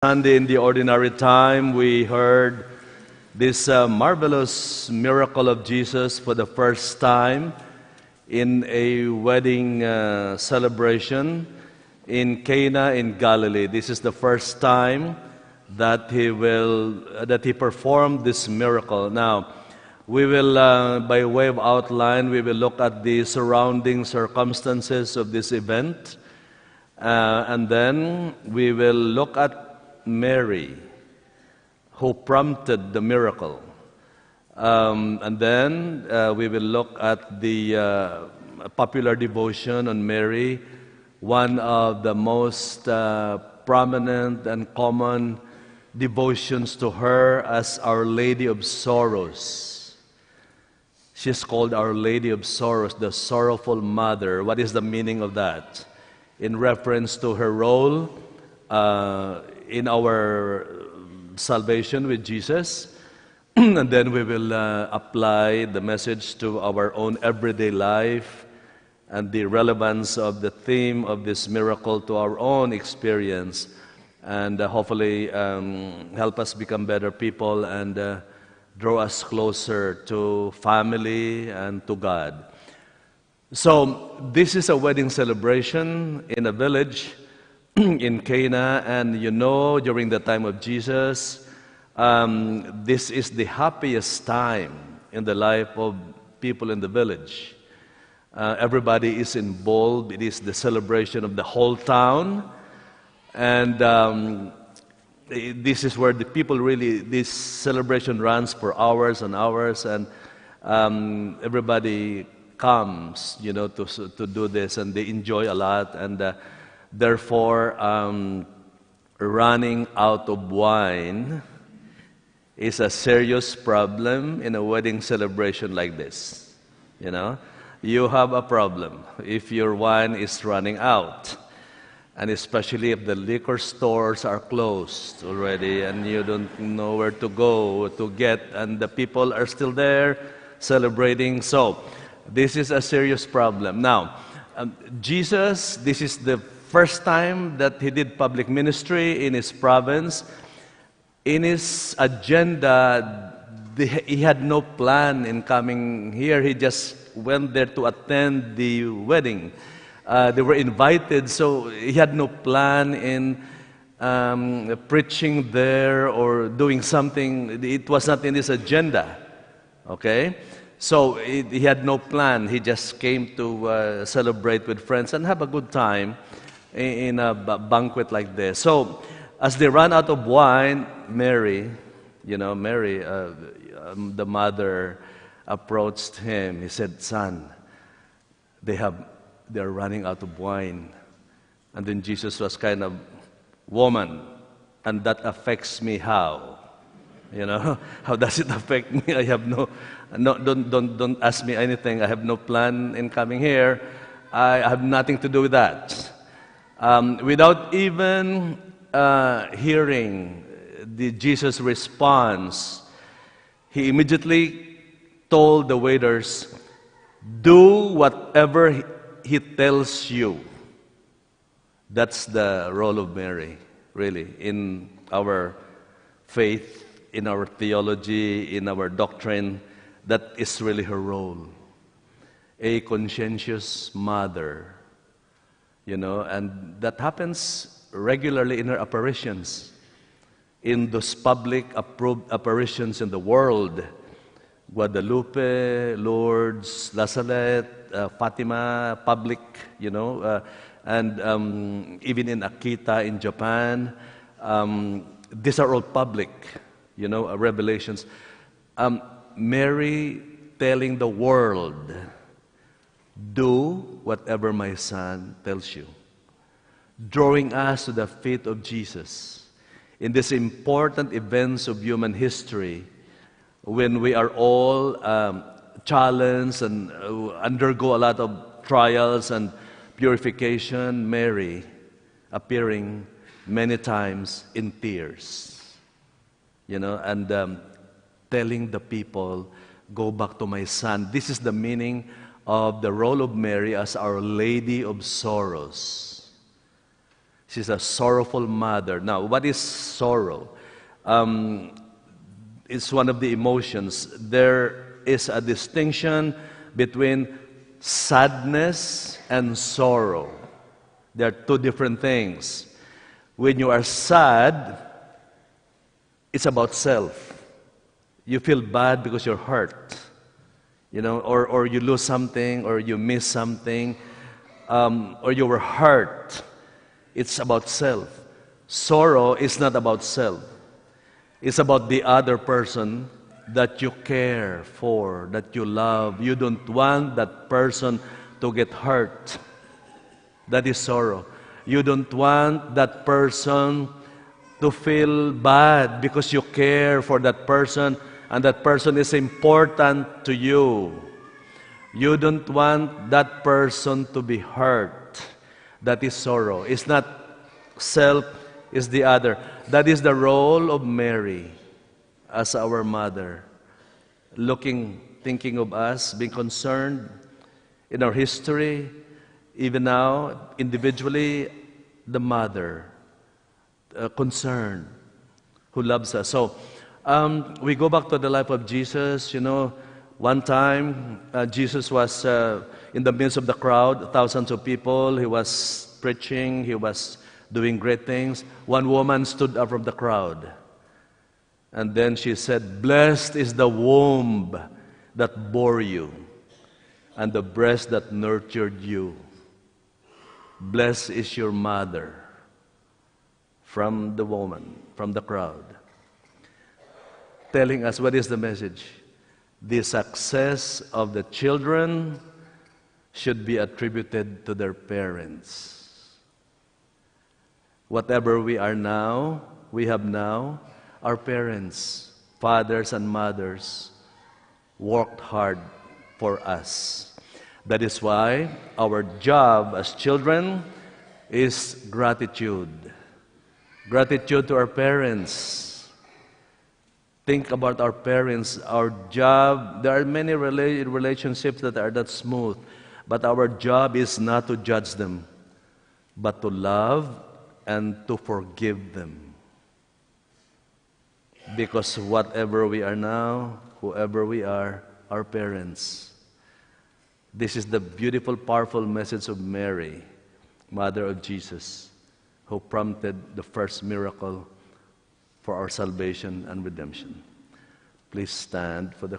Sunday in the ordinary time, we heard this marvelous miracle of Jesus for the first time in a wedding celebration in Cana in Galilee. This is the first time that he performed this miracle. Now, we will, by way of outline, we will look at the surrounding circumstances of this event, and then we will look at Mary, who prompted the miracle. And then we will look at the popular devotion on Mary, one of the most prominent and common devotions to her as Our Lady of Sorrows. She's called Our Lady of Sorrows, the sorrowful mother. What is the meaning of that? In reference to her role in our salvation with Jesus, and then we will apply the message to our own everyday life and the relevance of the theme of this miracle to our own experience, and hopefully help us become better people and draw us closer to family and to God. So this is a wedding celebration in a village in Cana, and you know, during the time of Jesus, this is the happiest time in the life of people in the village. Everybody is involved. It is the celebration of the whole town, and this is where the people really, this celebration runs for hours and hours, and everybody comes, you know, to do this, and they enjoy a lot, and therefore, running out of wine is a serious problem in a wedding celebration like this. You know, you have a problem if your wine is running out, and especially if the liquor stores are closed already and you don't know where to go to get, and the people are still there celebrating. So, this is a serious problem. Now, Jesus, this is the first time that he did public ministry in his province. In his agenda, he had no plan in coming here. He just went there to attend the wedding. They were invited, so he had no plan in preaching there or doing something. It was not in his agenda. Okay? So he had no plan. He just came to celebrate with friends and have a good time in a banquet like this. So, as they ran out of wine, Mary, the mother, approached him. He said, "Son, they're running out of wine." And then Jesus was kind of, "Woman, and that affects me how? You know, how does it affect me? I have don't ask me anything. I have no plan in coming here. I have nothing to do with that." Without even hearing Jesus' response, he immediately told the waiters, "Do whatever he tells you." That's the role of Mary, really, in our faith, in our theology, in our doctrine. That is really her role. A conscientious mother. You know, and that happens regularly in her apparitions, in those public approved apparitions in the world. Guadalupe, Lourdes, La Salette, Fatima, public, you know, and even in Akita in Japan. These are all public, you know, revelations. Mary telling the world, "Do whatever my son tells you," drawing us to the feet of Jesus in these important events of human history, when we are all challenged and undergo a lot of trials and purification. Mary appearing many times in tears, you know, and telling the people, "Go back to my son." This is the meaning of the role of Mary as Our Lady of Sorrows. She's a sorrowful mother. Now, what is sorrow? It's one of the emotions. There is a distinction between sadness and sorrow. They are two different things. When you are sad, it's about self. You feel bad because you're hurt, or you lose something, or you miss something, or you were hurt. It's about self. Sorrow is not about self. It's about the other person that you care for, that you love. You don't want that person to get hurt. That is sorrow. You don't want that person to feel bad because you care for that person and that person is important to you. You don't want that person to be hurt. That is sorrow. It's not self, it's the other. That is the role of Mary as our mother. Thinking of us, being concerned in our history, even now, individually, the mother, concerned, who loves us. So, we go back to the life of Jesus. One time, Jesus was in the midst of the crowd, thousands of people. He was preaching. He was doing great things. One woman stood up from the crowd. And then she said, "Blessed is the womb that bore you and the breast that nurtured you. Blessed is your mother." From the woman, from the crowd. Telling us, what is the message? The success of the children should be attributed to their parents. Whatever we have now, our parents, fathers and mothers, worked hard for us. That is why our job as children is gratitude. Gratitude to our parents. Think about our parents, our job. There are many relationships that are not smooth, but our job is not to judge them, but to love and to forgive them. Because whatever we are now, whoever we are, our parents. This is the beautiful, powerful message of Mary, Mother of Jesus, who prompted the first miracle for our salvation and redemption. Please stand for the